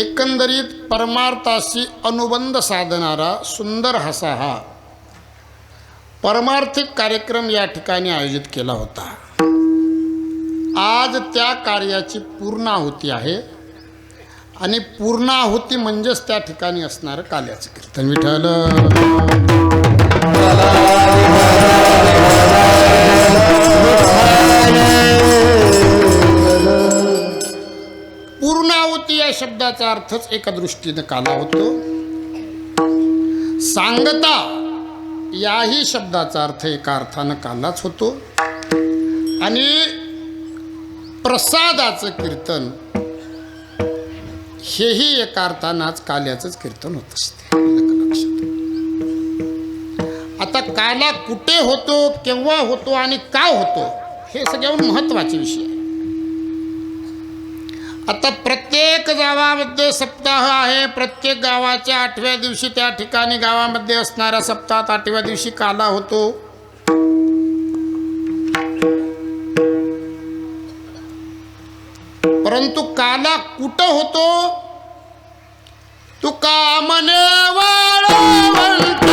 एकंदरीत परमार्थाशी अनुबंध साधणारा सुंदर असा हा परमार्थिक कार्यक्रम या ठिकाणी आयोजित केला होता। आज त्या कार्याची पूर्णाहुती आहे आणि पूर्णाहुती म्हणजेच त्या ठिकाणी असणारं काल्याचं कीर्तन। विठ्ठल पूर्णाहुती या शब्दाचा अर्थच एका दृष्टीने काला होतो। सांगता याही शब्दाचा अर्थ एका अर्थानं कालाच होतो आणि प्रसादाचं कीर्तन हेही एका अर्थानं आज काल्याचंच कीर्तन होत असते। आता काला कुठे होतो, केव्हा होतो आणि का होतो हे सगळ्याहून महत्त्वाचे विषय आहे। आता प्रत्येक गावामध्ये सप्ताह आहे। प्रत्येक गावाच्या 8व्या दिवशी त्या ठिकाणी गावामध्ये असणाऱ्या सप्ताहात 8व्या दिवशी काला होतो। परंतु काला कुठं होतो? तुका मने वाळवंट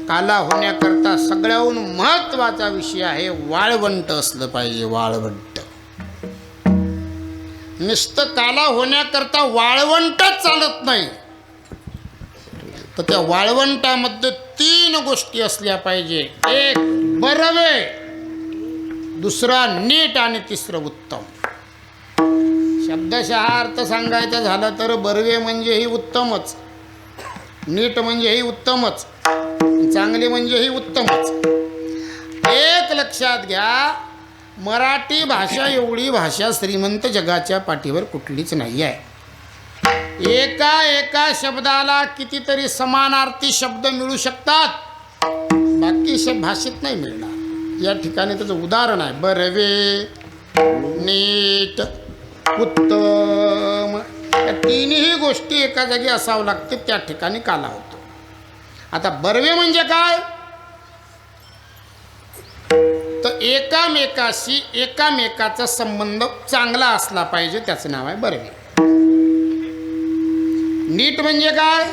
काला होण्याकरता सगळ्याहून महत्त्वाचा विषय आहे वाळवंट असलं पाहिजे। वाळवंट नुसतं काला होण्याकरता वाळवंटच चालत नाही, तर त्या वाळवंटामध्ये 3 गोष्टी असल्या पाहिजे। एक बरवे, दुसरा नीट आणि तिसरं उत्तम। शब्दशः अर्थ सांगायचा झाला तर बरवे म्हणजे ही उत्तमच, नीट म्हणजे ही उत्तमच, चांगले म्हणजे ही उत्तमच। एक लक्षात घ्या, मराठी भाषा एवढी भाषा श्रीमंत जगाच्या पाठीवर कुठलीच नाही आहे। एका शब्दाला कितीतरी समानार्थी शब्द मिळू शकतात, बाकी भाषेत नाही मिळणार। या ठिकाणी त्याचं उदाहरण आहे बरवे, नीट, उत्तम। या तिन्ही गोष्टी एका जागी असावं लागते, त्या ठिकाणी काला होतो। आता बरवे म्हणजे काय? तर एकामेकाचा संबंध चांगला असला पाहिजे, त्याचं नाव आहे बरवे। नीट म्हणजे काय?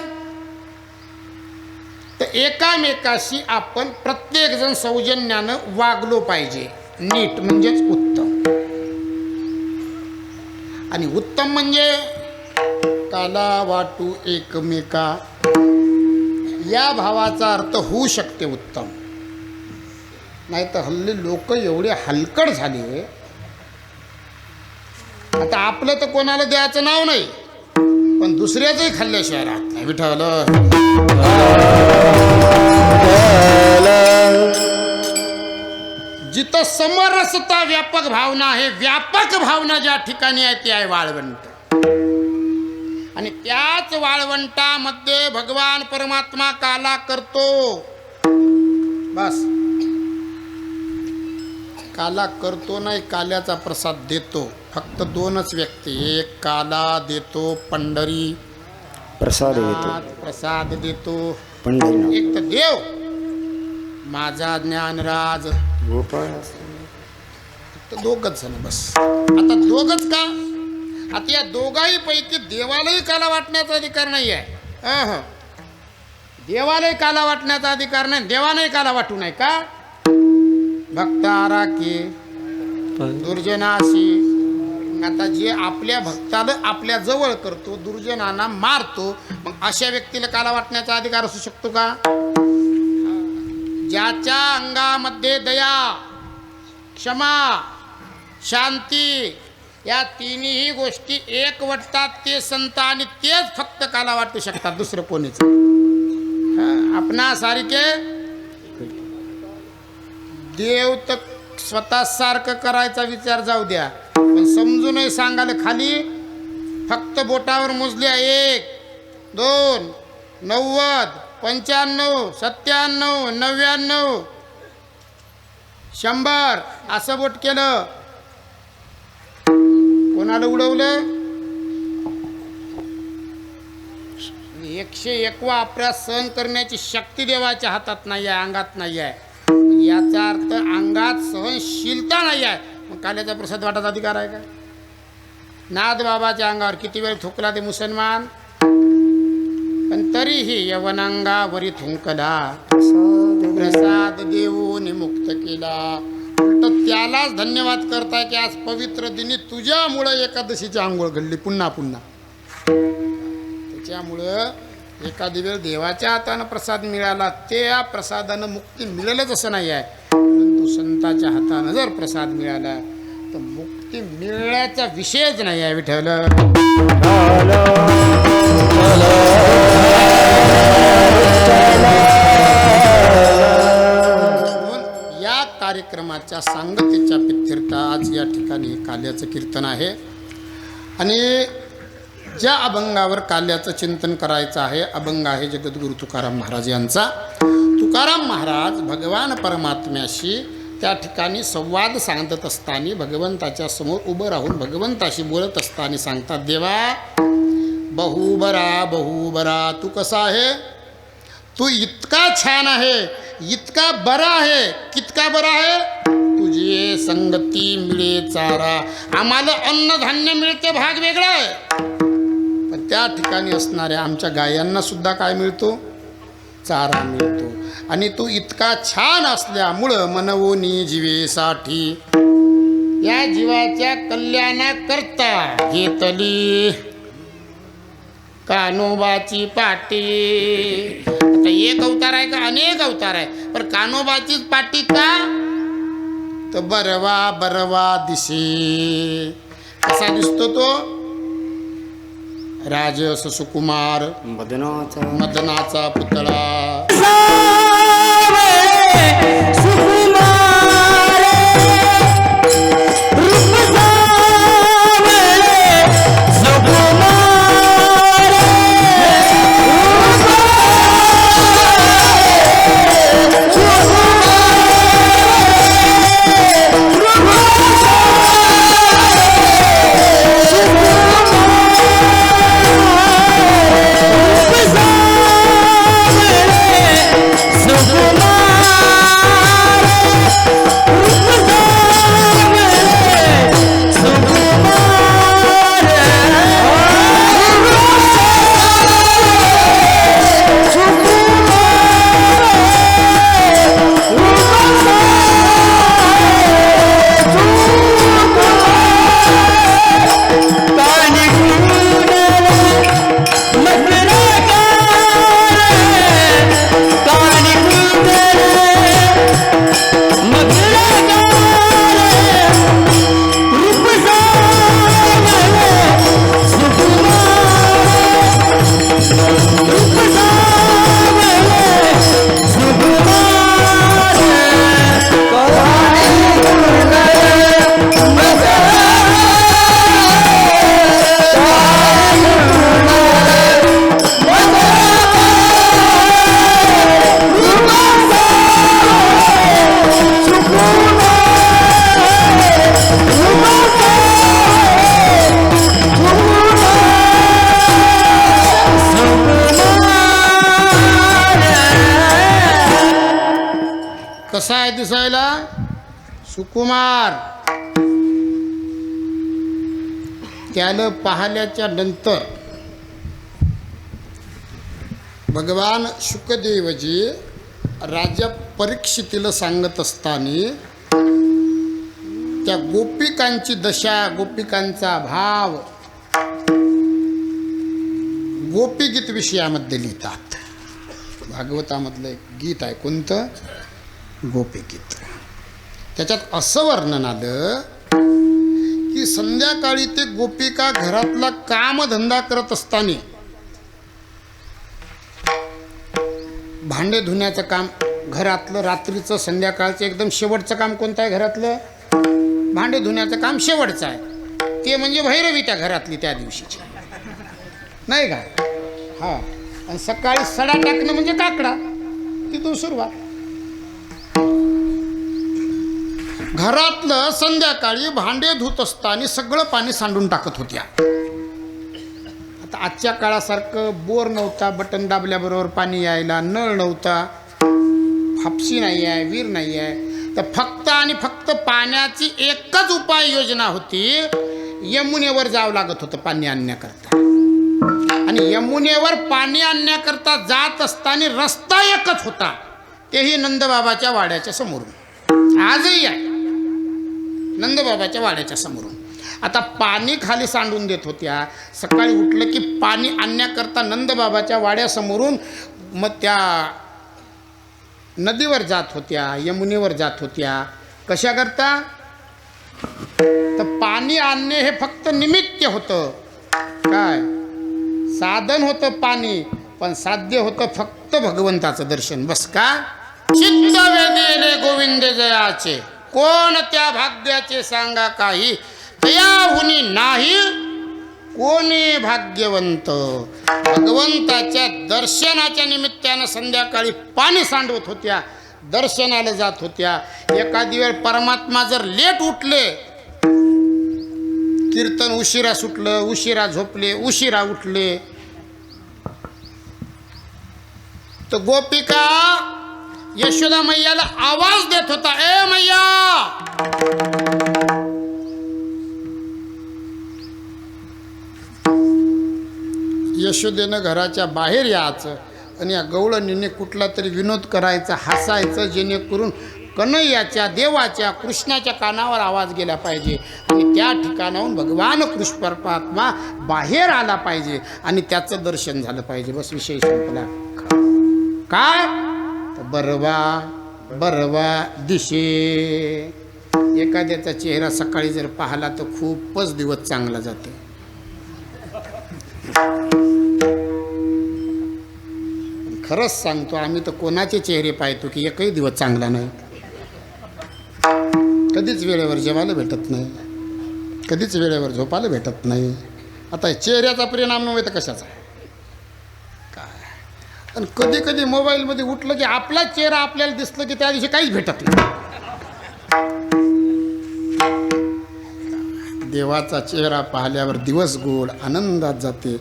तर एकामेकाशी आपण प्रत्येकजण सौजन्यानं वागलो पाहिजे, नीट म्हणजेच उत्तम। आणि उत्तम म्हणजे काला वाटू एकमेका या भावाचा अर्थ होऊ शकते उत्तम। नाही तर हल्ली लोक एवढे हलकट झाले, आता आपलं तर कोणाला द्यायचं नाव नाही, पण दुसऱ्याचंही खाल्ल्याशिवाय राहत नाही। विठ्ठल जिथं समरसता व्यापक भावना आहे, व्यापक भावना ज्या ठिकाणी आहे ती आहे वाळवंट। आणि त्याच वाळवंटामध्ये भगवान परमात्मा काला करतो। बस काला करतो नाही, काल्याचा प्रसाद देतो। फक्त 2च व्यक्ती, एक काला देतो पंढरी प्रसाद देतो, प्रसाद देतो पंढरी। एक तर देव माझा ज्ञानराज गोपाळ, फक्त 2च जण बस। आता 2च का? आता या दोघाही पैकी देवालाही काला वाटण्याचा अधिकार नाही आहे। देवालाही काला वाटण्याचा अधिकार नाही, देवालाही काला वाटू नाही का? भक्त आराके दुर्जनाशी. आता जे आपल्या भक्ताला आपल्या जवळ करतो, दुर्जनांना मारतो, मग अशा व्यक्तीला काला वाटण्याचा अधिकार असू शकतो का? ज्याच्या अंगामध्ये दया, क्षमा, शांती या तिन्ही गोष्टी एक वाटतात ते संत, आणि तेच फक्त काला वाटू शकतात, दुसरं कोणीच. आपणासारखे देव तर स्वतः सारखं करायचा विचार जाऊ द्या, पण समजूनही सांगायला खाली फक्त बोटावर मोजल्या 1, 2, 90, 95, 97, 99, 100 असं बोट केलं. कोणाला उडवलं? 101 अपराध सहन करण्याची शक्ती देवाच्या हातात नाही आहे, अंगात नाही आहे. याचा अर्थ अंगात सहनशीलता नाही आहे. मग काल्याचा प्रसाद वाटायचा अधिकार आहे का? नाथ बाबाच्या अंगावर किती वेळ थुकला ते मुसलमान, पण तरीही यवनांगावरी थुंकला, प्रसाद देऊन मुक्त केला. उलट त्यालाच धन्यवाद करताय की आज पवित्र दिनी तुझ्यामुळं एकादशीची आंघोळ घडली पुन्हा पुन्हा. त्याच्यामुळं एखादी वेळ देवाच्या हातानं प्रसाद मिळाला, त्या प्रसादानं मुक्ती मिळेलच असं नाही आहे, परंतु संताच्या हातानं जर प्रसाद मिळाला तर मुक्ती मिळण्याचा विषयच नाही आहे. विठ्ठल या कार्यक्रमाच्या सांगतेच्या प्रीत्यर्थ आज या ठिकाणी काल्याचं कीर्तन आहे. आणि ज्या अभंगावर काल्याचं चिंतन करायचं आहे, अभंग आहे जगद्गुरु तुकाराम महाराज यांचा. तुकाराम महाराज भगवान परमात्म्याशी त्या ठिकाणी संवाद सांगत असताना, भगवंताच्या समोर उभं राहून भगवंताशी बोलत असताना सांगतात, देवा बहुबरा बहुबरा, तू कसा आहे? तू इतका छान आहे, इतका बरा आहे. कितका बरा आहे? तुझे संगती मिळे चारा. आम्हाला अन्नधान्य मिळते भाग वेगळा आहे, पण त्या ठिकाणी असणाऱ्या आमच्या गायांना सुद्धा काय मिळतो? चारा मिळतो. आणि तू इतका छान असल्यामुळं मनवोनी जीवेसाठी, या जीवाच्या कल्याणाकरता घेतली कान्होबाची पाटी. आता एक अवतार आहे का अनेक अवतार आहे, पण कान्होबाचीच पाटी का? तर बरवा बरवा दिसे. कसा दिसतो तो? राजस सुकुमार, मदनाचा पुतळा. कसा आहे दिसायला? सुकुमार. त्याला पाहिल्याच्या नंतर भगवान शुकदेवजी राजा परीक्षितीला सांगत असताना त्या गोपिकांची दशा, गोपिकांचा भाव गोपीगीत विषयामध्ये लिहितात. भागवतामधलं एक गीत आहे, कोणतं? गोपीगीत. त्याच्यात असं वर्णन आलं की संध्याकाळी ते गोपिका घरातला कामधंदा करत असताना भांडे धुण्याचं काम घरातलं, रात्रीचं, संध्याकाळचं एकदम शेवटचं काम कोणतं आहे घरातलं? भांडे धुण्याचं काम शेवटचं आहे. ते म्हणजे भैरवी त्या घरातली त्या दिवशीची, नाही का? हां. आणि सकाळी सडा टाकणं म्हणजे काकडा, तिथून सुरुवात. घरातलं संध्याकाळी भांडे धुत असताना सगळं पाणी सांडून टाकत होत्या. आता आजच्या काळासारखं बोर नव्हता, बटन दाबल्याबरोबर पाणी यायला, नळ नव्हता, हापशी नाही आहे, विहीर नाही आहे. तर फक्त आणि फक्त पाण्याची एकच उपाययोजना होती, यमुनेवर जावं लागत होतं पाणी आणण्याकरता. आणि यमुनेवर पाणी आणण्याकरता जात असताना रस्ता एकच होता, तेही नंदबाबाच्या वाड्याच्या समोरून. आजही आहे, नंदबाबाच्या वाड्याच्या समोरून. आता पाणी खाली सांडून देत होत्या. सकाळी उठलं की पाणी आणण्याकरता नंदबाबाच्या वाड्यासमोरून मग त्या नदीवर जात होत्या, यमुनेवर जात होत्या. कशा करता? तर पाणी आणणे हे फक्त निमित्त होतं, काय साधन होतं पाणी, पण साध्य होतं फक्त भगवंताचं दर्शन. बस का? चित्त वेदिले गोविंद जयाचे, कोण त्या भाग्याचे सांगा काही, तयाहुनी नाही कोणी भाग्यवंत. भगवंताच्या दर्शनाच्या निमित्तानं संध्याकाळी पाणी सांडवत होत्या, दर्शनाला जात होत्या. एखादी वेळ परमात्मा जर लेट उठले, कीर्तन उशिरा सुटलं, उशिरा झोपले, उशिरा उठले, तर गोपिका यशोदा मैयाला आवाज देत होता, ए मैया. यशोदेनं घराच्या बाहेर यायचं आणि या गवळणीने कुठला तरी विनोद करायचा, हसायचं, जेणेकरून कन्हैयाच्या, देवाच्या, कृष्णाच्या कानावर आवाज गेला पाहिजे आणि त्या ठिकाणाहून भगवान कृष्ण परमात्मा बाहेर आला पाहिजे आणि त्याचं दर्शन झालं पाहिजे. बस विषय संपला. काय? बरवा बरवा दिशे. एखाद्याचा चेहरा सकाळी जर पाहिला तर खूपच दिवस चांगला जातो. खरंच सांगतो, आम्ही तर कोणाचे चेहरे पाहतो की एकही दिवस चांगला नाही. कधीच वेळेवर जेवायला भेटत नाही, कधीच वेळेवर झोपायला भेटत नाही. आता चेहऱ्याचा परिणाम नव्हे तर कशाचा काय? आणि कधी कधी मोबाईलमध्ये उठलं की आपला चेहरा आपल्याला दिसलं की त्या दिवशी काहीच भेटत नाही. देवाचा चेहरा पाहिल्यावर दिवस गोड आनंदात जाते.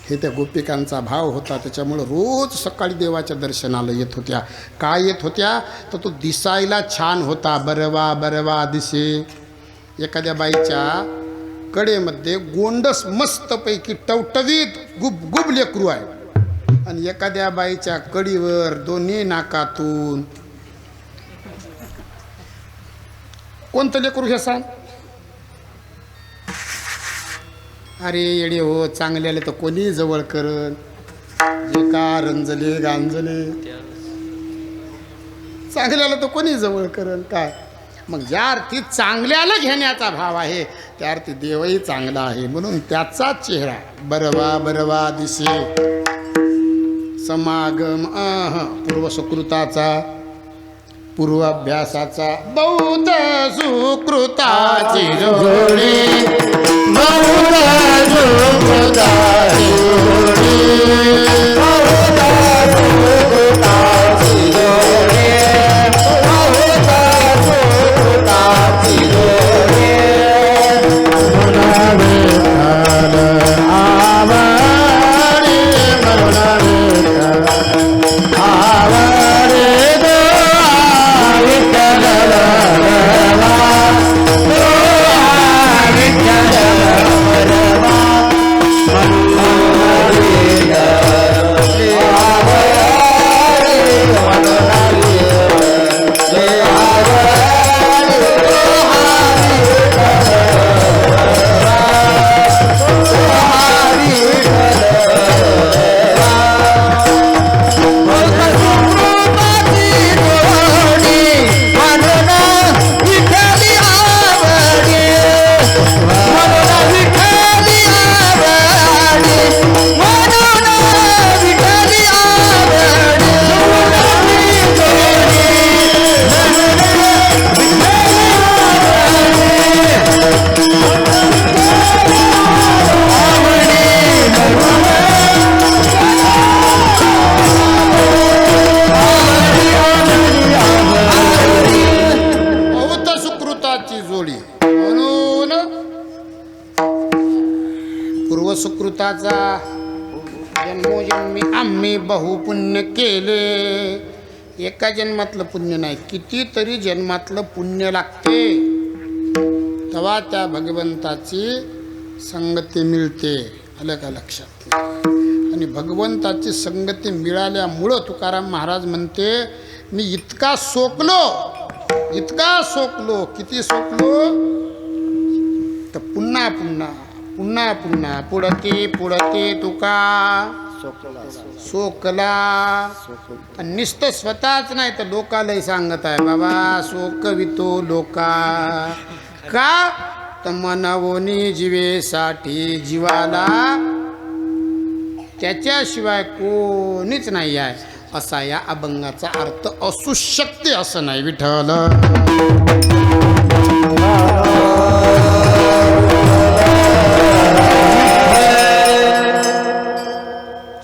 हे त्या गोपिकांचा भाव होता. त्याच्यामुळं रोज सकाळी देवाच्या दर्शनाला येत होत्या. काय येत होत्या? तर तो दिसायला छान होता. बरवा बरवा दिसे. एखाद्या बाईच्या कडेमध्ये गोंडस मस्तपैकी टवटवीत गुब लेकरू आहे आणि एखाद्या बाईच्या कडीवर दोन्ही नाकातून कोणतं लेकरू हे सांग? अरे येडे हो, चांगल्याला तर कोणी जवळ करन, जे का रंजले गांजले, चांगल्याला तर कोणी जवळ करन काय? मग ज्या अर्थी चांगल्याला घेण्याचा भाव आहे त्या अर्थी देवही चांगला आहे. म्हणून त्याचा चेहरा बरवा बरवा दिसे. समागम पूर्वसुकृताचा, पूर्वाभ्यासाचा, बौद्ध सुकृताची जोडी, बौद्ध सुकृताची जोडी, बौद्ध सुकृताची जोडी, बौद्ध सुकृताची जोडी. आवडे आवडे सुकृताचा जन्मोजन्मी आम्ही बहुपुण्य केले. एका जन्मातलं पुण्य नाही, कितीतरी जन्मातलं पुण्य लागते, तेव्हा त्या भगवंताची संगती मिळते. आलं का लक्षात? आणि भगवंताची संगती मिळाल्यामुळं तुकाराम महाराज म्हणते, मी इतका सोकलो, किती सोकलो तर पुन्हा पुन्हा पुन्हा पुन्हा पुढते तुका सोकला. आणि नुसतं स्वतःच नाही तर लोकालाही सांगत आहे, बाबा सोकवितो लोका. का तर मनवोनी जीवेसाठी जीवाला त्याच्याशिवाय कोणीच नाही आहे, असा या अभंगाचा अर्थ असू शकते, असं नाही. विठ्ठल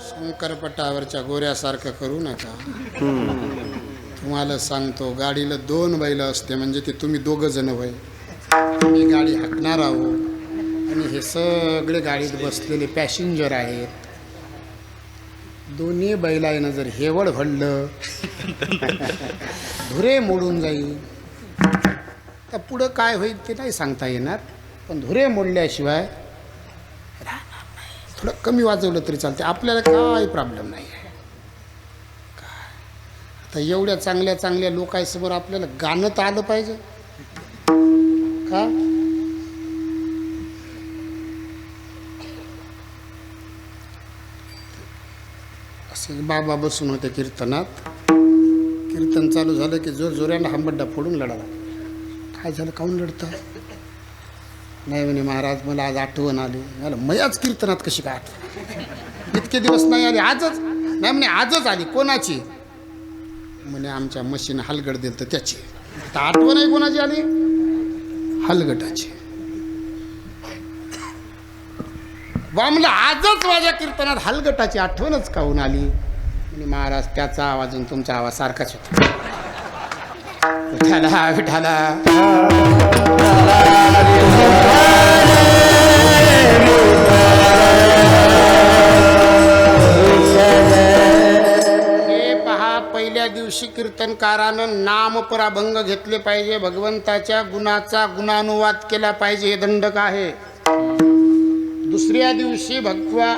शंकरपटावरच्या गोऱ्यासारखं करू नका. तुम्हाला सांगतो, गाडीला 2 बैल असते म्हणजे ते तुम्ही 2 जण होय. मी गाडी हाकणार आहोत आणि हे सगळे गाडीत बसलेले पॅसेंजर आहेत. दोन्ही बैलानं जर हेवड भरलं धुरे मोडून जाईल. तर पुढं काय होईल ते नाही सांगता येणार, पण धुरे मोडल्याशिवाय राहणार नाही. थोडं कमी वाजवलं तरी चालते, आपल्याला काही प्रॉब्लेम नाही आहे. आता एवढ्या चांगल्या चांगल्या लोकांसमोर आपल्याला गाणं तर आलं पाहिजे का? असे बाबा बसून होते कीर्तनात. कीर्तन चालू झालं की जोरजोऱ्यानं हंबड्डा फोडून लढाला. काय झालं, काहून लढतं? नाही म्हणे महाराज, मला आज आठवण आली. मला मयाच कीर्तनात कशी काय आठवण? इतके दिवस नाही आली, आजच नाही म्हणे, आजच आली. कोणाची? म्हणे आमच्या मशीन हलगड दिलं तर त्याची. तर आठवण आहे कोणाची आली? हलगटाची. वा म्हणलं, आजच माझ्या कीर्तनात हलगटाची आठवणच काहून आली? म्हणजे महाराज, त्याचा आवाज आणि तुमचा आवाज सारखाच होता. विठाला विठाला. हे पहा, पहिल्या दिवशी कीर्तनकारानं नामपराभंग घेतले पाहिजे, भगवंताच्या गुणाचा गुणानुवाद केला पाहिजे, हे दंडक आहे. दुसऱ्या दिवशी भगवा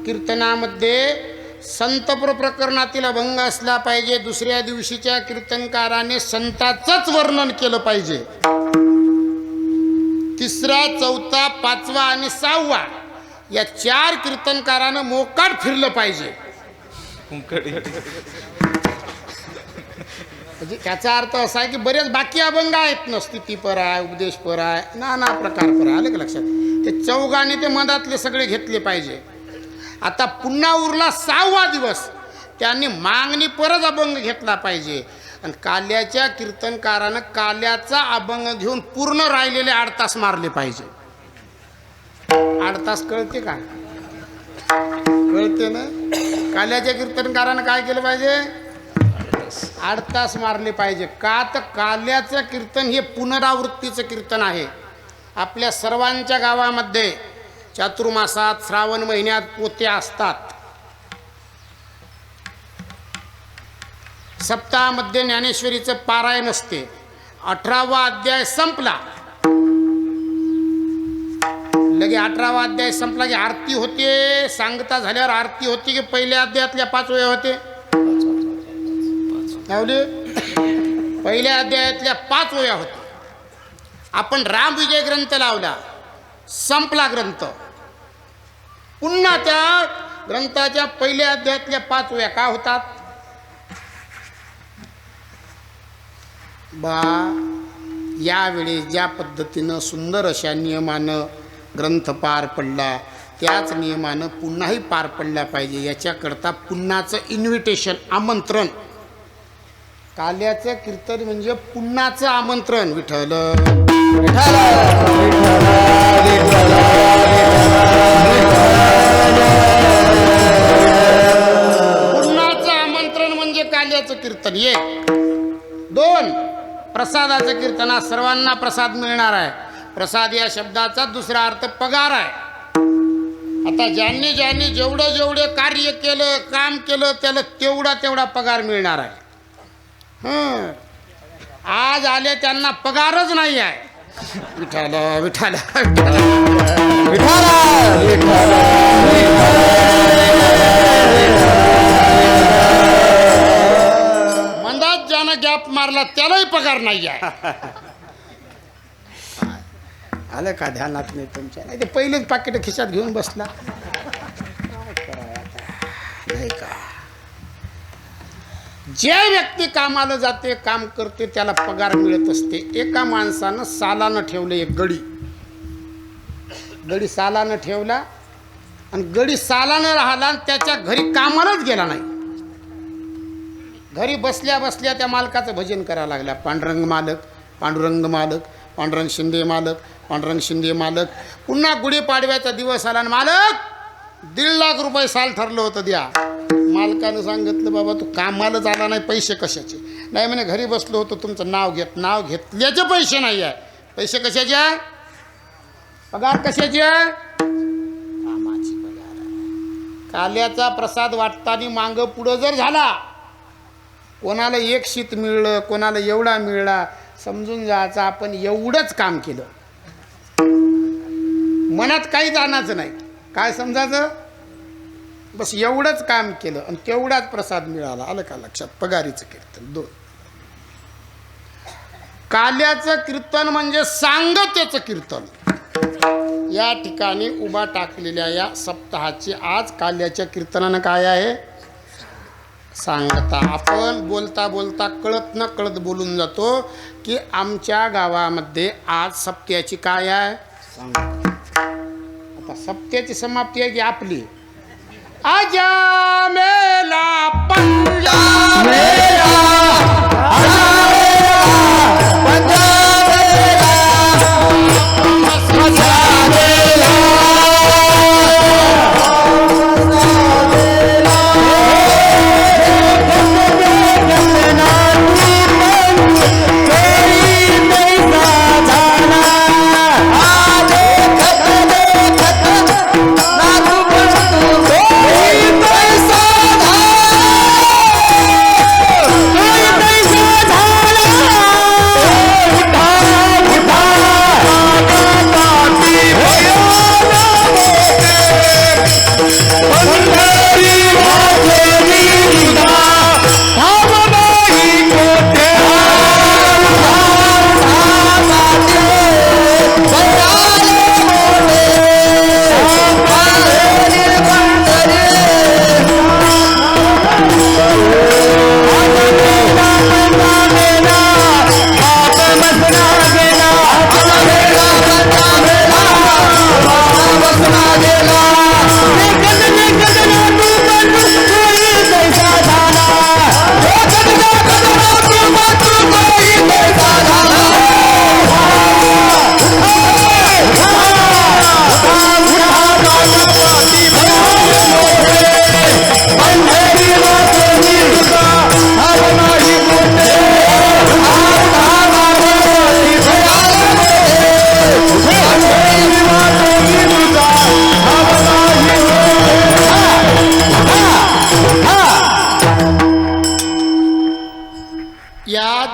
कीर्तनामध्ये संतप्र प्रकरणातील अभंग असला पाहिजे. दुसऱ्या दिवशीच्या कीर्तनकाराने संताचंच वर्णन केलं पाहिजे. तिसरा, चौथा, 5वा आणि 6वा या 4 कीर्तनकारानं मोकाट फिरलं पाहिजे. म्हणजे त्याचा अर्थ असा आहे की बरेच बाकी अभंग आहेत ना, स्थितीपर आहे, उपदेशपर आहे, नाना प्रकारपर आहे. आलं का लक्षात? ते चौघांनी ते मधातले सगळे घेतले पाहिजे. आता पुन्हा उरला 6वा दिवस, त्यांनी मागणी परत अभंग घेतला पाहिजे. आणि काल्याच्या कीर्तनकारानं काल्याचा अभंग घेऊन पूर्ण राहिलेले 8 तास मारले पाहिजे. 8 तास कळते का? कळते ना? काल्याच्या कीर्तनकारानं काय केलं पाहिजे? 8 तास मारले पाहिजे. का तर काल्याचं कीर्तन हे पुनरावृत्तीचं कीर्तन आहे. आपल्या सर्वांच्या गावामध्ये चातुर्मासात श्रावण महिन्यात पोत्या असतात. सप्ताहामध्ये ज्ञानेश्वरीचं पारायण असते. 18वा अध्याय संपला लगे 18वा अध्याय संपला की आरती होते. सांगता झाल्यावर आरती होती की पहिल्या अध्यायातल्या 5 ओव्या होते. पहिल्या अध्यायातल्या 5 ओव्या होत्या. आपण रामविजय ग्रंथ लावला, संपला ग्रंथ. पुन्हा त्या ग्रंथाच्या पहिल्या अध्यायातल्या 5 ओव्या का होतात? यावेळी ज्या पद्धतीनं सुंदर अशा नियमानं ग्रंथ पार पडला, त्याच नियमानं पुन्हाही पार पडला पाहिजे. याच्याकरता पुन्हाचं इन्व्हिटेशन, आमंत्रण. काल्याचं कीर्तन म्हणजे पुन्हाचं आमंत्रण. विठ्ठल पुन्हाचं आमंत्रण म्हणजे काल्याचं कीर्तन. 1. 2. प्रसादाचं कीर्तन. आज सर्वांना प्रसाद मिळणार आहे. प्रसाद या शब्दाचा दुसरा अर्थ पगार आहे. आता ज्यांनी ज्यांनी जेवढं जेवढे कार्य केलं, काम केलं, त्याला तेवढा तेवढा पगार मिळणार आहे. आज आले त्यांना पगारच नाही आहे. विठाला विठाला मंदात ज्यानं गॅप मारला त्यालाही पगार नाही आहे. आलं का ध्यानात नाही तुमच्या? नाही ते पहिलेच पाकिट खिशात घेऊन बसला. नाही का? जे व्यक्ती कामाला जाते, काम करते, त्याला पगार मिळत असते. एका माणसानं सालानं ठेवलं एक गडी सालानं ठेवला आणि गडी सालानं राहिला आणि त्याच्या घरी कामालाच गेला नाही. घरी बसल्या बसल्या त्या मालकाचं भजन करायला लागला. पांडुरंग मालक, पांडुरंग मालक, पांडुरंग शिंदे मालक, पांडुरंग शिंदे मालक. पुन्हा गुढीपाडव्याचा दिवस आला आणि मालक 1.5 लाख रुपये साल ठरलं होतं द्या. मालकानं सांगितलं बाबा तू कामाला झाला नाही, पैसे कशाचे? नाही म्हणे घरी बसलो होतो तुमचं नाव घेतल्याचे पैसे नाही आहे. पैसे कशाचे? पगार कशाचे? कामाची पगार. काल्याचा प्रसाद वाटताना मागं पुढं जर झाला, कोणाला एक शीत मिळलं, कोणाला एवढा मिळला, समजून जायचं आपण एवढंच काम केलं. मनात काही जाण्याचं नाही. काय समजायचं? बस एवढंच काम केलं आणि तेवढाच प्रसाद मिळाला. आलं का लक्षात? पगारीचं कीर्तन 2. काल्याचं कीर्तन म्हणजे सांगतेचं कीर्तन. या ठिकाणी उभा टाकलेल्या या सप्ताहाची आज काल्याच्या कीर्तनानं काय आहे? सांगता. आपण बोलता बोलता कळत न कळत बोलून जातो की आमच्या गावामध्ये आज सप्त्याची काय आहे? आता सप्त्याची समाप्ती आहे की आपली? आजा मेला पंजा मेला, आजा मेला पंजा मेला, आजा मेला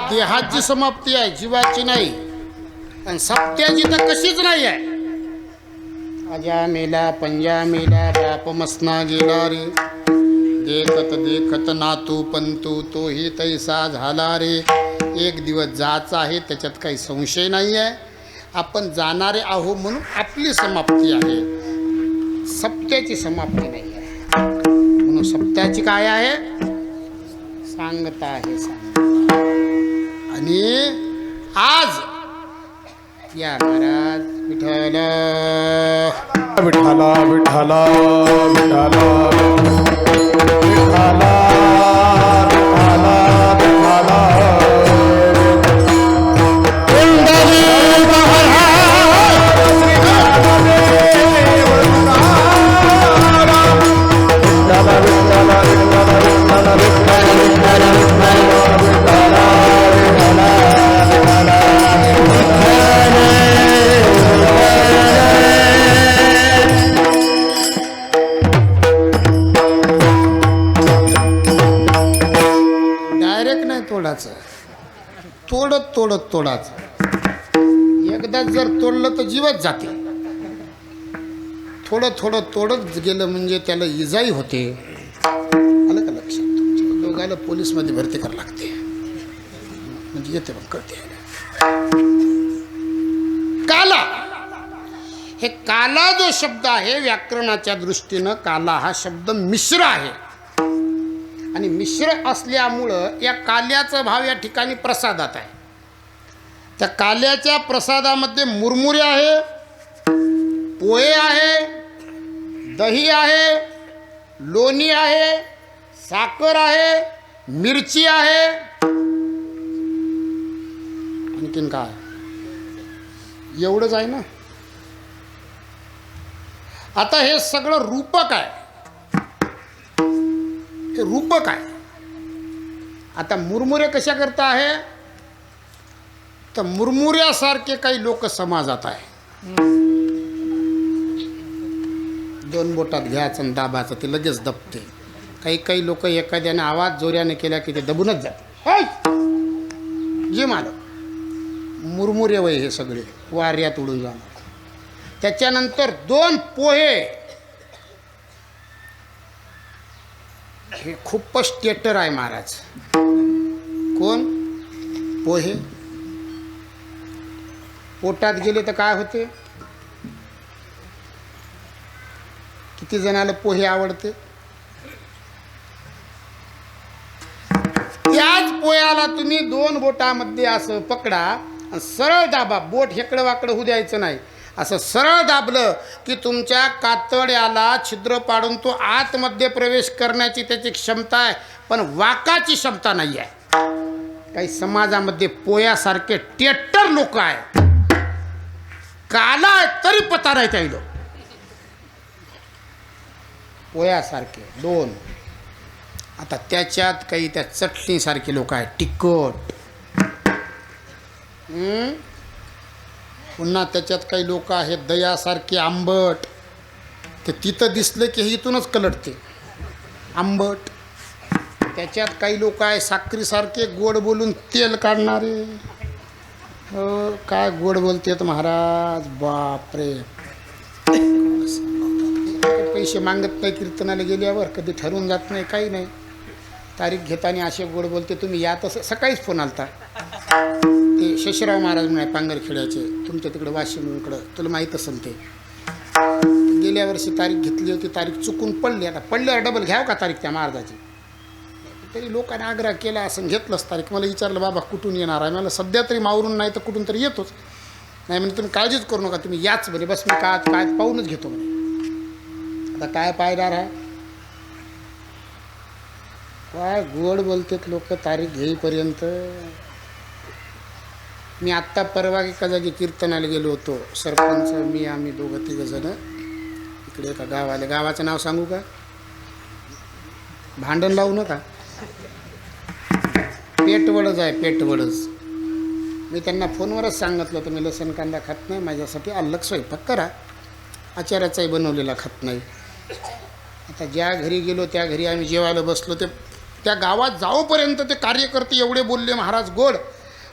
देहाची समाप्ती आहे, जीवाची नाही. आणि सप्त्याची तर कशीच नाही आहे. आजा मेला पंजा मेला, बाप मसना गेला रे. देखत देखत नातू पंतू तोही तैसा झाला रे. एक दिवस जायचा आहे, त्याच्यात काही संशय नाही आहे. आपण जाणारे आहो म्हणून आपली समाप्ती आहे, सप्त्याची समाप्ती नाही आहे. म्हणून सप्त्याची काय आहे? सांगता आहे. आणि आज या महाराज विठ्ठला विठ्ठला विठ्ठला विठ्ठला विठ्ठला तोडाच एकदा जर तोडलं तर जीवच जाते. थोडं तोडत गेलं म्हणजे त्याला इजाही होते. आलं का लक्षात? तुमच्या दोघायला पोलीसमध्ये भरती करावं लागते म्हणजे येते मग कळते. काला, हे काला जो शब्द आहे व्याकरणाच्या दृष्टीनं काला हा शब्द मिश्र आहे आणि मिश्र असल्यामुळं या काल्याचा भाव या ठिकाणी प्रसादात आहे. त्या काल्याच्या प्रसादामध्ये मुरमुरे आहे, पोहे आहे, दही आहे, लोणी आहे, साखर आहे, मिरची आहे, आणखीन काय? एवढंच आहे ना. आता हे सगळं रूपक आहे, हे रूपक आहे. आता मुरमुरे कशा करता आहे तर मुरमुऱ्यासारखे काही लोक समाजात आहे. दोन बोटात घ्यायचं आणि दाबाचं ते लगेच दबते. काही लोक एखाद्याने आवाज जोऱ्याने केला की ते दबूनच जाते. जे मालक मुरमुरे वय हे सगळे वाऱ्यात उडून जाणार. त्याच्यानंतर 2 पोहे, हे खूपच स्टेटर आहे महाराज. कोण? पोहे. पोटात गेले तर काय होते? किती जणाला पोहे आवडते? त्याच पोह्याला तुम्ही 2 बोटामध्ये असं पकडा आणि सरळ दाबा. बोट हेकडं वाकडं होऊ द्यायचं नाही. असं सरळ दाबलं की तुमच्या कातड्याला छिद्र पाडून तो आतमध्ये प्रवेश करण्याची त्याची क्षमता आहे, पण वाकाची क्षमता नाही आहे. काही समाजामध्ये पोयासारखे टेटर लोक आहेत, काला आहे तरी पता नाही त्याला. पोयासारखे 2. आता त्याच्यात काही त्या चटणीसारखे लोक आहेत, तिखट. पुन्हा त्याच्यात काही लोक आहेत दयासारखे आंबट. ते तिथं दिसलं की हे इथूनच कलटते, आंबट. त्याच्यात काही लोक आहे साखरीसारखे गोड बोलून तेल काढणारे. हो, काय गोड बोलतेत महाराज, बापरे. पैसे मागत नाही कीर्तनाला गेल्यावर, कधी ठरवून जात नाही, काही नाही. तारीख घेताना असे गोड बोलते. तुम्ही या तसं सकाळीच फोन आलता ते शेषराव महाराज म्हणाय पांगरखेड्याचे, तुमच्या तिकडं वाशिमकडं, तुला माहीत असेल ते. गेल्या वर्षी तारीख घेतली होती, तारीख चुकून पडली. आता पडल्यावर डबल घ्याव का तारीख त्या महाराजाची? तरी लोकांनी आग्रह केला असं घेतलंच तारीख. मला विचारलं बाबा कुठून येणार आहे? मला सध्या तरी मावरून नाही तर कुठून तरी येतोच. नाही म्हणजे तुम्ही काळजीच करू नका, तुम्ही याच बरे, बस मी काय पाहूनच घेतो म्हणे. आता काय पायदार आहे? काय गोड बोलतात लोक तारीख घेईपर्यंत. मी आत्ता परवा एका जागी कीर्तनाला गेलो होतो, सरपंच मी, आम्ही 2-3 जण इकडे एका गावाला. गावाचं नाव सांगू का? भांडण लावू नका. पेटवडच आहे, पेटवडच. मी त्यांना फोनवरच सांगितलं होतं, मी लसूण कांदा खात नाही, माझ्यासाठी अल्लग स्वयंपाक करा. आचार्याचाही बनवलेला खात नाही. आता ज्या घरी गेलो त्या घरी आम्ही जेवायला बसलो, ते त्या गावात जाऊपर्यंत ते कार्यकर्ते एवढे बोलले महाराज गोड,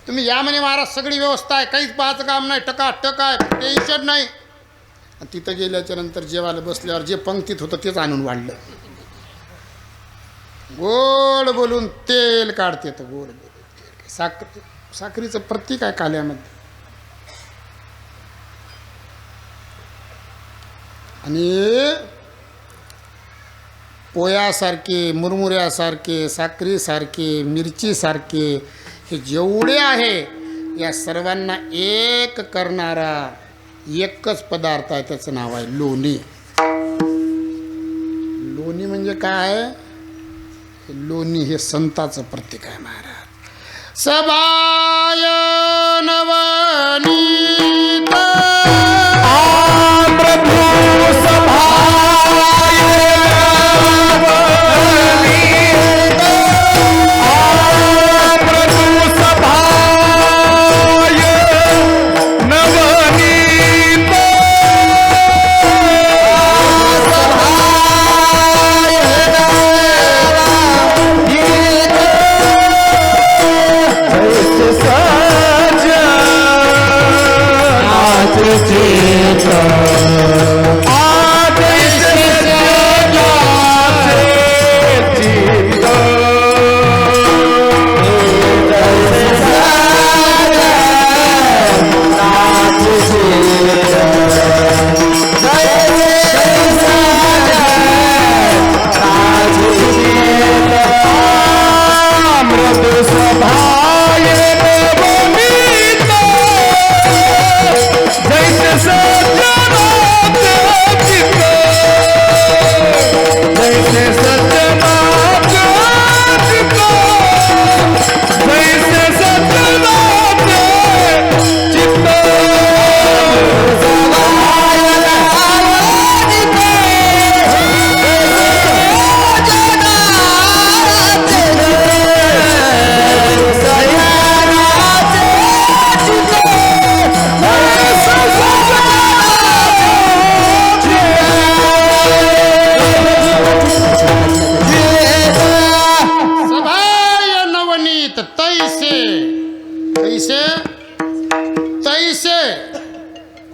तुम्ही या म्हणे महाराज, सगळी व्यवस्था आहे, काहीच पाहायचं काम नाही, टकाटक आहे, टेन्शन नाही. आणि तिथं गेल्याच्या नंतर जेवायला बसल्यावर जे पंक्तीत होतं तेच आणून वाढलं. गोड बोलून तेल काढते तर गोड बोलून. साखरीचं प्रतीक आहे काल्यामध्ये. आणि पोयासारखे, मुरमुऱ्यासारखे, साखरीसारखे, मिरचीसारखे हे जेवढे आहे, या सर्वांना एक करणारा एकच पदार्थ आहे, त्याचं नाव आहे लोणी. लोणी म्हणजे काय? लोणी हे संताचं प्रतीक आहे महाराज. सभाय नवनीत प्रभू सभाय नवनीत प्रभू सभाय नवनीत सभाय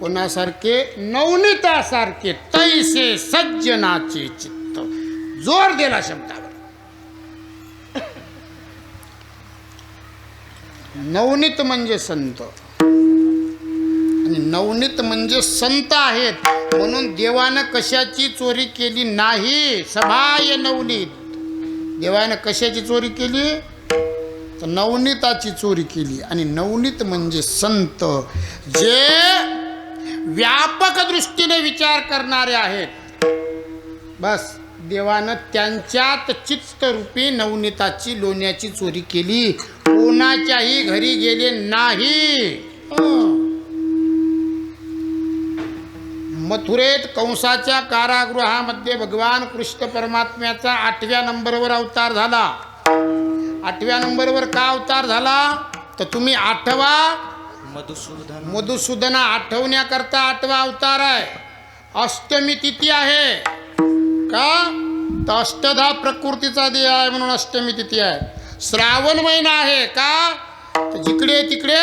कोणासारखे? नवनीतासारखे. तैसे सज्जनाचे चित्त. जोर दिला शब्दावर. नवनीत म्हणजे संत, आणि नवनीत म्हणजे संत आहेत. म्हणून देवानं कशाची चोरी केली नाही. सभाय नवनीत. देवानं कशाची चोरी केली? तर नवनीताची चोरी केली. आणि नवनीत म्हणजे संत, जे व्यापक दृष्टीने विचार करणारे आहेत. बस देवानं त्यांच्यात चित्तरूपी नवनीताची लोण्याची चोरी केली. कोणाच्याही घरी गेले नाही. मथुरेत कंसाच्या कारागृहामध्ये भगवान कृष्ण परमात्म्याचा 8व्या नंबरवर अवतार झाला. 8व्या नंबरवर का अवतार झाला? तर तुम्ही आठवा मधुसूदना आठवण्याकरता 8वा अवतार आहे. अष्टमी तिथी आहे का? तर अष्टधा प्रकृतीचा देह आहे म्हणून अष्टमी तिथी आहे. श्रावण महिना आहे का? तर जिकडे तिकडे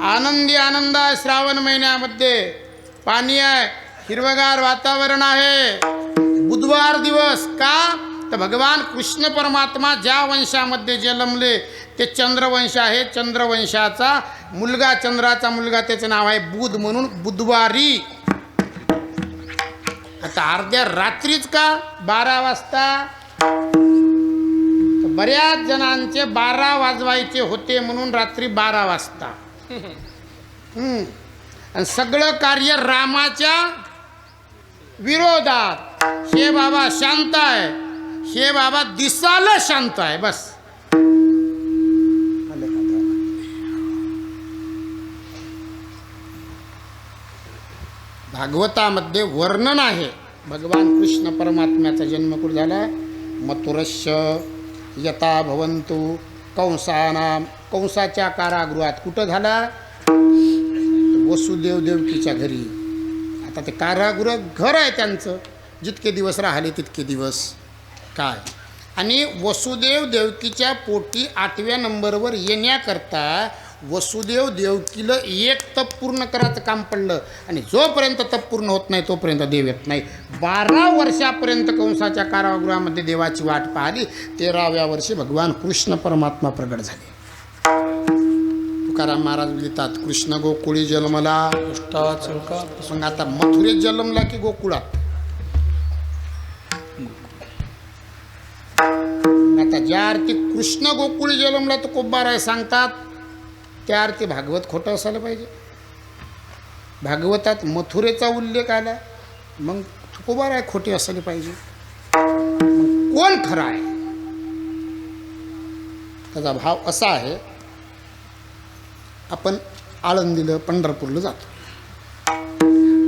आनंदी आनंद आहे. श्रावण महिन्यामध्ये पाणी आहे, हिरवगार वातावरण आहे. बुधवार दिवस का? तर भगवान कृष्ण परमात्मा ज्या वंशामध्ये जन्मले ते चंद्रवंश आहे. चंद्रवंशाचा मुलगा, चंद्राचा मुलगा, त्याचं नाव आहे बुध, म्हणून बुधवारी. आता अर्ध्या रात्रीच का? 12 वाजता. बऱ्याच जणांचे 12 वाजवायचे होते म्हणून रात्री 12 वाजता. आणि सगळं कार्य रामाच्या विरोधात. हे बाबा शांत आहे, हे बाबा दिसायला शांत आहे. बस भागवतामध्ये वर्णन आहे भगवान कृष्ण परमात्म्याचा जन्म कुठे झाला? मथुरस्य यथा भवन्तु कंसानाम. कंसाच्या कारागृहात. कुठं झाला? वसुदेव देवकीच्या घरी. आता ते कारागृह घर आहे त्यांचं. जितके दिवस राहिले तितके दिवस काय. आणि वसुदेव देवकीच्या पोटी 8व्या नंबरवर येण्याकरता वसुदेव देवकीला एक तप पूर्ण करायचं काम पडलं. आणि जोपर्यंत तप पूर्ण होत नाही तोपर्यंत देव येत नाही. 12 वर्षापर्यंत कंसाच्या कारागृहामध्ये देवाची वाट पाहिली. 13व्या वर्षी भगवान कृष्ण परमात्मा प्रगट झाले. तुकाराम महाराज लिहितात, कृष्ण गोकुळी जन्मला. मग आता मथुरेत जन्मला की गोकुळात? आता ज्या अर्थी कृष्ण गोकुळी जन्मला तो कोब्बार आहे सांगतात, त्या अर्थी भागवत खोटं असायला पाहिजे. भागवतात मथुरेचा उल्लेख आला, मग तुकोबार आहे खोटे असायला पाहिजे. कोण खरं आहे? त्याचा भाव असा आहे, आपण आळंदीला पंढरपूरला जातो.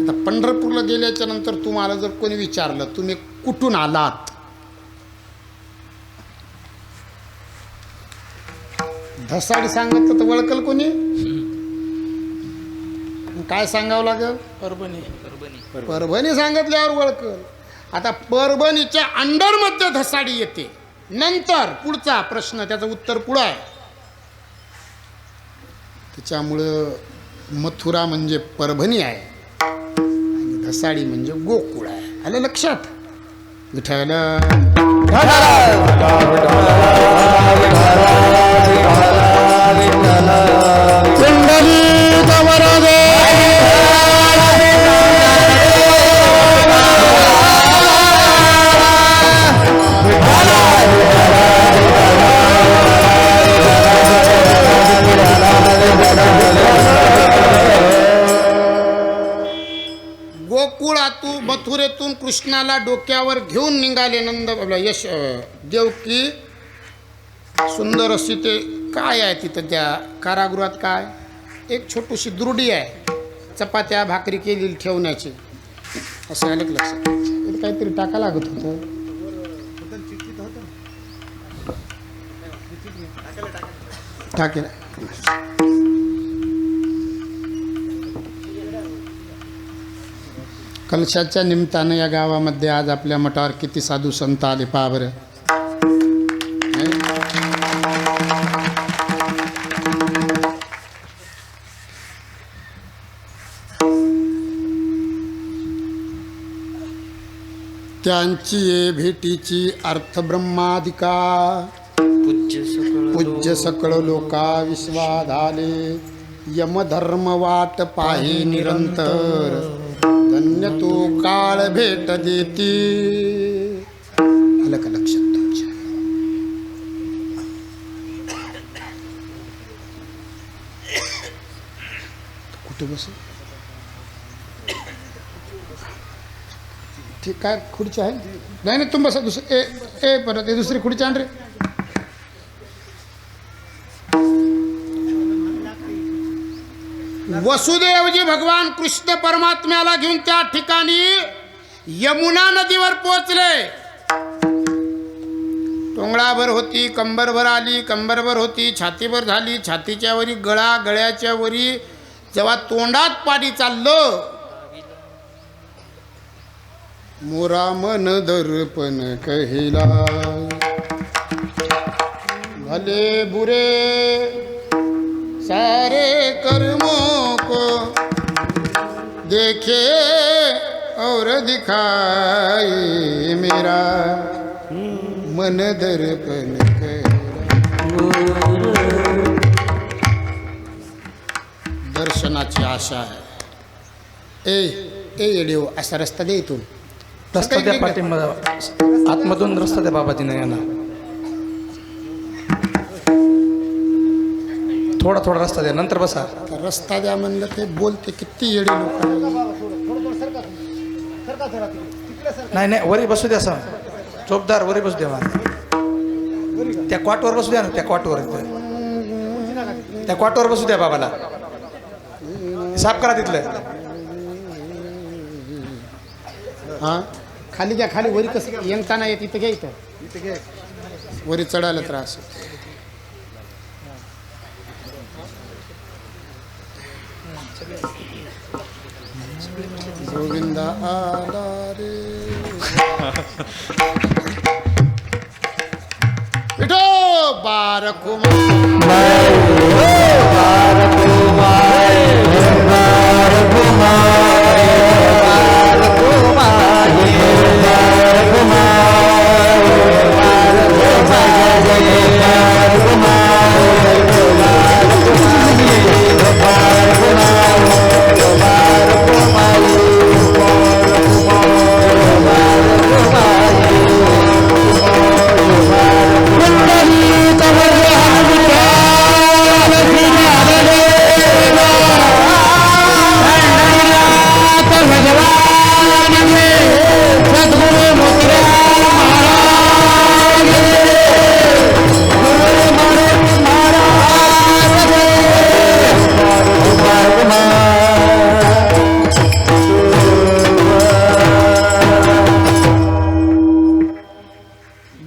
आता पंढरपूरला गेल्याच्या नंतर तुम्हाला जर कोणी विचारलं तुम्ही कुठून आलात, धसाडी सांगितलं तर वळकल कोणी? काय सांगावं लागेल? परभणी सांगितल्यावर वळकल. आता परभणीच्या अंडरमध्ये धसाडी येते. नंतर पुढचा प्रश्न, त्याचं उत्तर पुढं आहे. त्याच्यामुळं मथुरा म्हणजे परभणी आहे आणि धसाडी म्हणजे गोकुळ आहे. आलं लक्षात? विठ्ठल गोकुळातून मथुरेतून कृष्णाला डोक्यावर घेऊन निघाले नंद यश देवकी. सुंदर अशी ते काय आहे तिथं त्या कारागृहात? काय एक छोटीशी दुरडी आहे, चपात्या भाकरी केलेली ठेवण्याची. असं आलं की लक्षात? काहीतरी टाका लागत होतं. टाकेल. कलशाच्या निमित्तानं या गावामध्ये आज आपल्या मठावर किती साधू संत आले पहा बरं. त्यांची ये भेटीची अर्थ ब्रह्मादिका पूज्य सकळ लोका विश्वाधाले यमधर्म वाट पाही निरंतर धन्य तो काळ भेट देती. आलं का लक्षात तुमच्या? कुठे बस ठीक काय खुर्ची आहे? नाही नाही तुम्ही बसा. दुसरी ए परत ए दुसरी खुर्ची आण रे. वसुदेवजी भगवान कृष्ण परमात्म्याला घेऊन त्या ठिकाणी यमुना नदीवर पोहोचले. टोंगळाभर होती, कंबरभर आली, कंबरभर होती, छातीभर झाली, छातीच्या वरी गळा, गळ्याच्या वरी जेव्हा तोंडात पाणी चाललं, मोरा मन दर्पण कहिला भले बुरे सारे कर्मों को देखे और दिखाए मेरा मन दर्पण दर्शनाची आशा आहे. ए येडीओ असा रस्ता दे इथून. रस्ता द्या पाठीमध्ये आतमधून रस्ता द्या बाबाजीने यांना. थोडा थोडा रस्ता द्या नंतर बसा. रस्ता द्या म्हणलं ते बोलते किती येडी लोक. नाही नाही वरी बसू द्या असं चोपदार वरी बसू द्या मला. त्या क्वाटवर बसू द्या ना. त्या क्वाटवर बसू द्या बाबाला. साफ करा तिथलं. हां खाली घ्या. खाली वरी कसं यंगताना येत इथं घ्या. इथं वरी चढायला त्रास होतो. गोविंदा आला रे विठो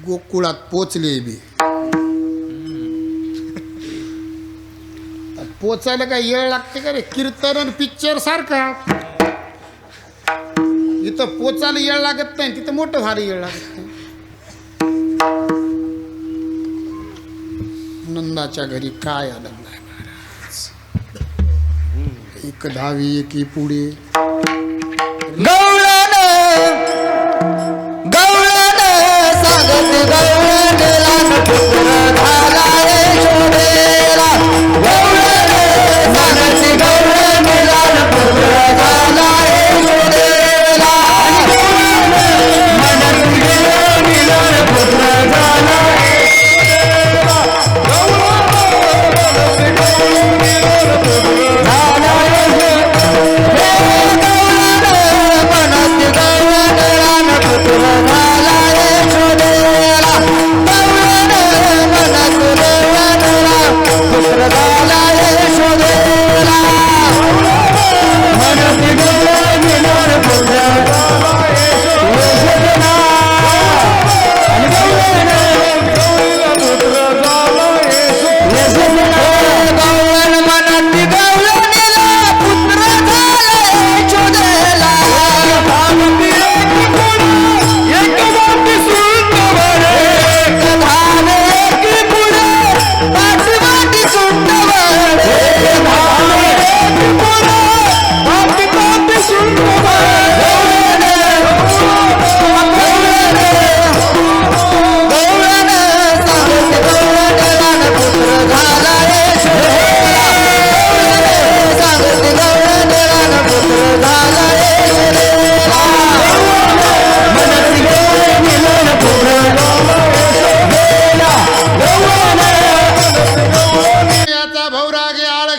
गोकुळात पोचले बी. पोचायला काय येळ लागते का रे? कीर्तन आणि पिक्चर सारखा. इथं पोचायला येळ लागत नाही, तिथं मोठं भारी येळ लागत नाही. नंदाच्या घरी काय आनंद आहे महाराज. एक धावी एकी पुढे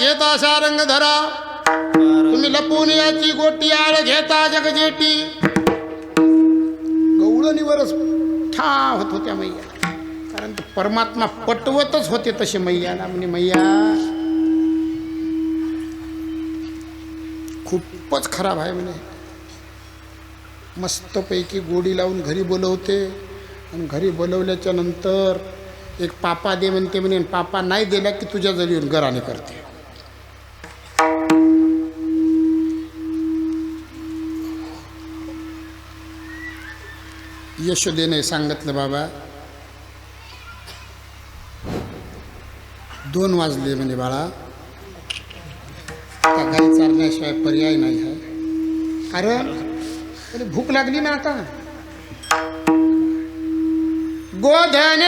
घेता सारंग धरा, तुम्ही लपून याची गोटी आळ घेता जगजेटी. गवळणीवरच ठा होत होत्या मैया, कारण ते परमात्मा पटवतच होते तसे मैयाला. म्हणे मैया खूपच खराब आहे म्हणे. मस्तपैकी गोडी लावून घरी बोलवते आणि घरी बोलवल्याच्या नंतर एक पापा दे म्हणते म्हणे. पापा नाही दिला की तुझ्या जवळ येऊन गराने करते. यशोदेने सांगितलं बाबा 2 वाजले म्हणजे बाळा, आता गाई चारण्याशिवाय पर्याय नाही आहे. कारण अरे भूक लागली ना आता. गोधन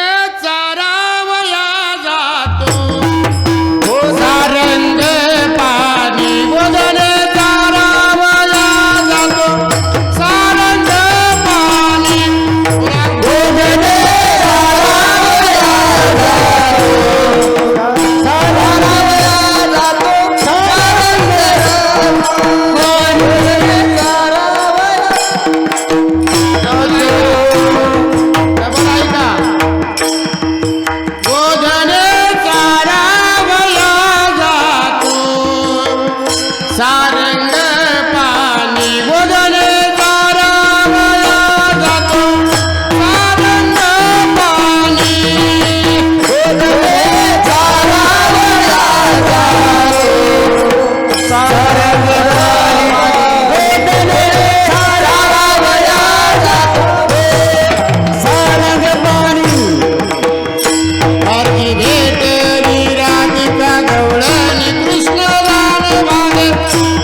चारावया जातो सारंग पाणी, गोधन चारावया जातो सारंग पाणी, गोधन चारावया जातो सारंग सारंग पाणी, गोधन चारावया जातो सारंग पाणी, गोधन चारावया जातो सारंग पाणी, गोधन चारावया जातो सारंग पाणी. आरती भेटली राधिका गवळणी, कृष्ण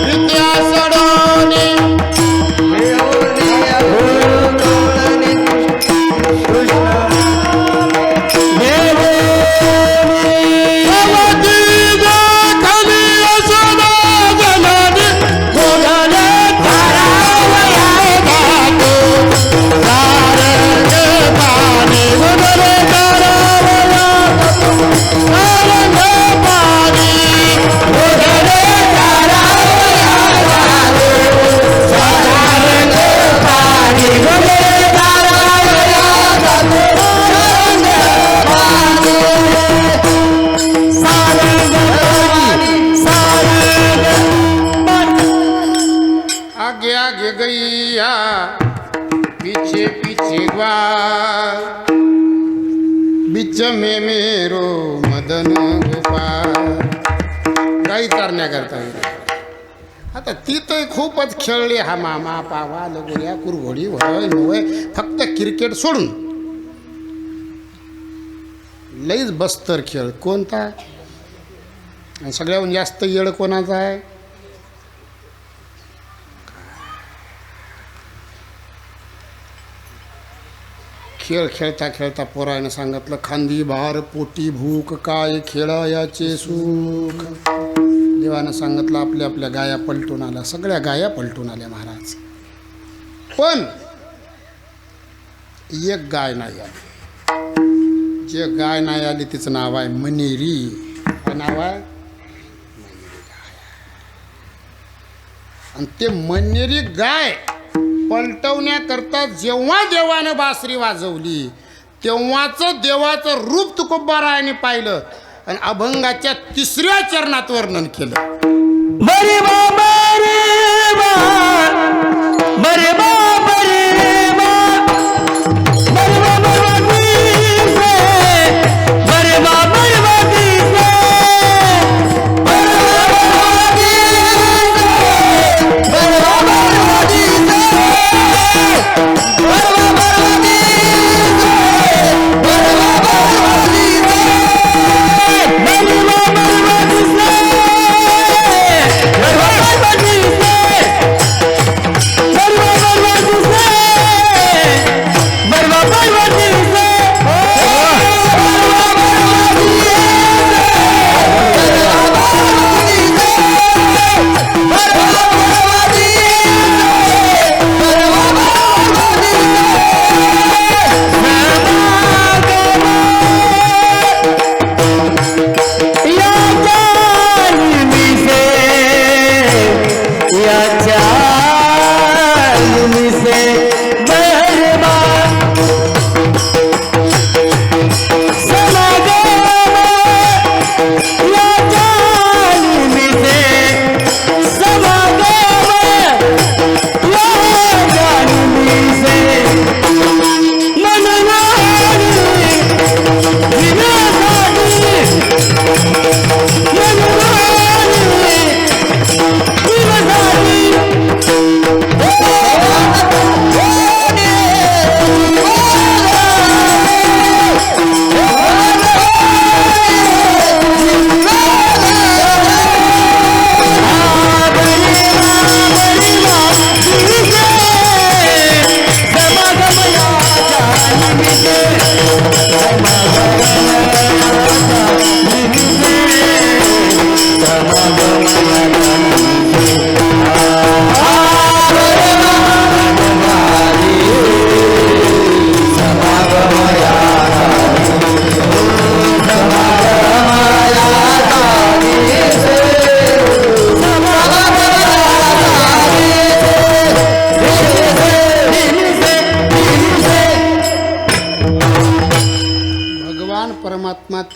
विद्या सडोनी, आगे आगे गैया पीछे पीछे ग्वाल, बीच में मेरो मदन गोपाल. गाई चारण्याकरता आता ती तर खूपच खेळली. हा मामा पावा लगोऱ्या कुरघोडी वय नवय, फक्त क्रिकेट सोडून लईच बस्तर खेळ. कोणता आणि सगळ्याहून जास्त येळ कोणाचा आहे? खेळ खेळता खेळता पोराने सांगितलं, खांदी भार पोटी भूक, काय खेळायाचे सुख. देवानं सांगितलं आपल्या आपल्या गाया पलटून आल्या. सगळ्या गाया पलटून आल्या महाराज, पण एक गाय नाही आली. जे गाय नाही आली तिचं नाव आहे मनेरी. काय नाव आहे? आणि ते मनेरी गाय पलटवण्याकरता जेव्हा देवानं बासरी वाजवली तेव्हाच देवाचं रूप तुकोबारायाने पाहिलं आणि अभंगाच्या 3ऱ्या चरणात वर्णन केलं. बरे बाबा रे बा, बरे बाबा रे बा, बरे बाबा बगीचे, बरे बाबा बगीचे, बरे बाबा बगीचे, बरे बाबा बगीचे, बरे बाबा बगीचे, बरे बाबा बगीचे, बरे बाबा बगीचे.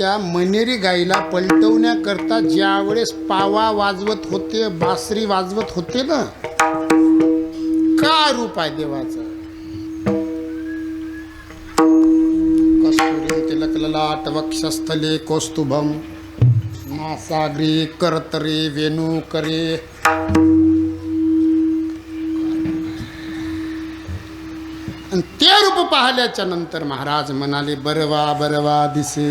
त्या मनेरी गाईला पलटवण्याकरता ज्या वेळेस पावा वाजवत होते, बासरी वाजवत होते ना, का रूप आहे देवाचं. कस्तुरी तिलक ललाट वक्षस्थले कौस्तुभम नासाग्री करतरे वेणुकरे. आणि ते रूप पाहिल्याच्या नंतर महाराज म्हणाले बरवा दिसे.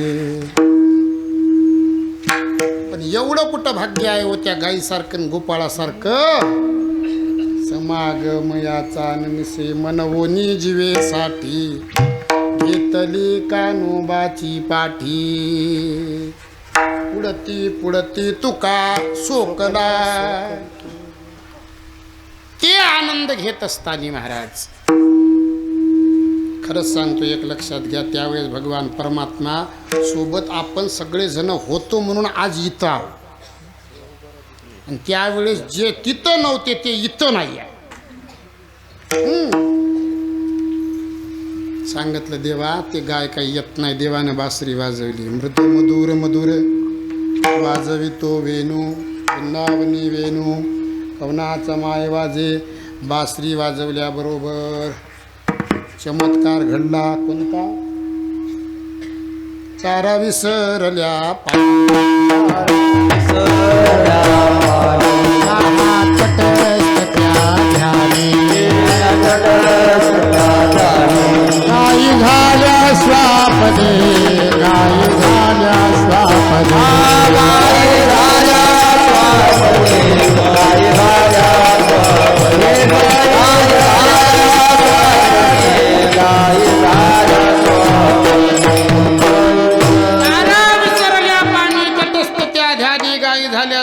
पण एवढं कुठं भाग्य आहे हो त्या गाईसारखं गोपाळासारखं. समागमयाचा नमिसे मनवोनी जीवेसाठी घेतली कानोबाची पाठी. पुढती तुका सोकला. ते आनंद घेत असताना महाराज खरंच सांगतो, एक लक्षात घ्या, त्यावेळेस भगवान परमात्मा सोबत आपण सगळेजण होतो म्हणून आज इथं आहोत. आणि त्यावेळेस जे तिथं नव्हते ते इथं नाही आहे. सांगितलं देवा ते गाय काही येत नाही. देवाने बासरी वाजवली. मृदू मधुर मधुर वाजवितो वेणू वृंदावनी वेणू. कवनाचा माय वाजे. बासरी वाजवल्याबरोबर चमत्कार घडला. कोणता? चारा विसरल्या गाई झाल्या स्वापदे. गाई झाल्या स्वापदे.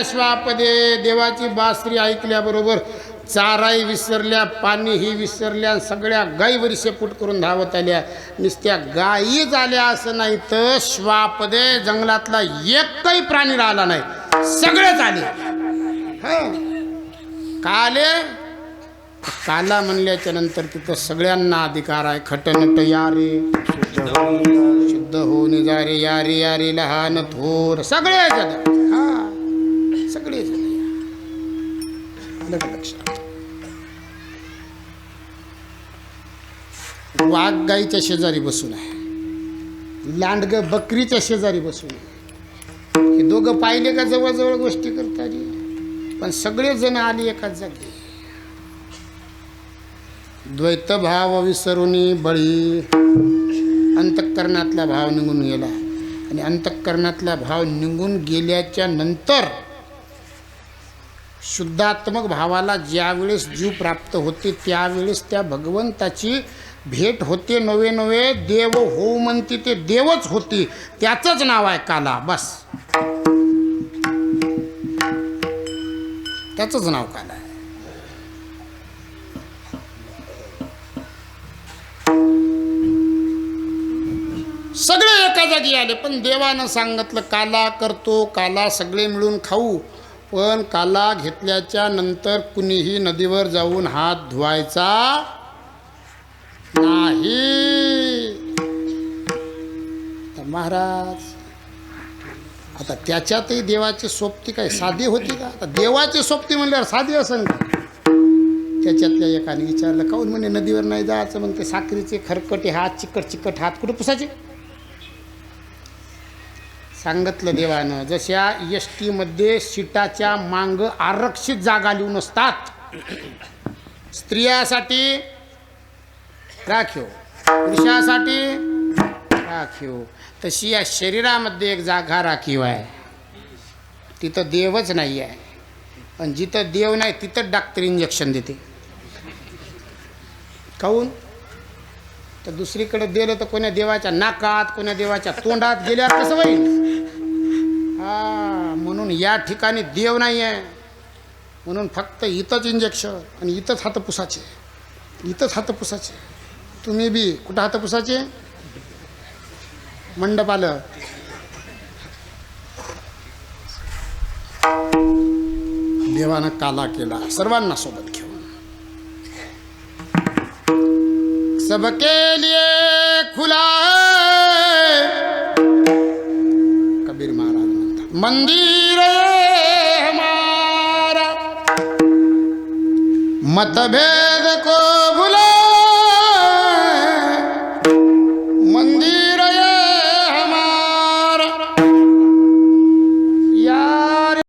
स्वापदे. देवाची बासरी ऐकल्याबरोबर चाराही विसरल्या, पाणीही विसरल्या, सगळ्या गायीवर शेपूट करून धावत आल्या. नुसत्या गायी झाल्या असं नाही तर श्वापदे जंगलातला एकही प्राणी राहिला नाही, सगळेच आले. काले काला म्हणल्याच्या नंतर तिथं सगळ्यांना अधिकार आहे. खटनट यारे शुद्ध हो निजारे यारे यारे लहान थोर सगळे सगळे लक्षात. वाघ गाईच्या शेजारी बसून आहे, लांडग बकरीच्या शेजारी बसून आहे. हे दोघं पाहिले का जवळजवळ गोष्टी करतात, पण सगळे जण आली एकाच जागी. द्वैत भाव विसरूनी बळी. अंतःकरणातला भाव निघून गेला आणि अंतःकरणातला भाव निघून गेल्याच्या नंतर शुद्धात्मक भावाला ज्यावेळेस जीव प्राप्त होते त्यावेळेस त्या भगवंताची भेट होते. नवे नवे देव हो म्हणते ते देवच होते. त्याचंच नाव आहे काला. बस त्याचंच नाव काला आहे. सगळे एका जागी आले, पण देवानं सांगितलं काला करतो, काला सगळे मिळून खाऊ. पण काला घेतल्याच्या नंतर कुणीही नदीवर जाऊन हात धुवायचा नाही. तर महाराज आता त्याच्यातही देवाची सोबती काय साधी होती का? आता देवाची सोबती म्हणल्यावर साधी असेल का? त्याच्यातल्या एकाने विचारलं, काहून म्हणे नदीवर नाही जायचं? मग ते साखरीचे खरकटे हात, चिकट चिकट हात कुठं पुसायचे? सांगितलं देवानं, जशा एस टीमध्ये सीटाच्या मांग आरक्षित जागा लिहून असतात, स्त्रियासाठी राखीव, पुरुषासाठी राखीव, तशी या शरीरामध्ये एक जागा राखीव आहे. तिथं देवच नाही आहे. आणि जिथं देव नाही तिथं डॉक्टर इंजेक्शन देते. काहून? तर दुसरीकडे दिलं तर कोण्या देवाच्या नाकात, कोण्या देवाच्या तोंडात गेल्यावर कसं होईल? म्हणून या ठिकाणी देव नाही आहे, म्हणून फक्त इथंच इंजेक्शन आणि इथंच हात पुसायचे, इथंच हात पुसायचे. तुम्ही बी कुठं हात पुसायचे? मंडप आलं. देवानं काला केला सर्वांना सोबत घेऊन. सबके लिए खुला है मंदिर ये हमारा, मतभेद को भुला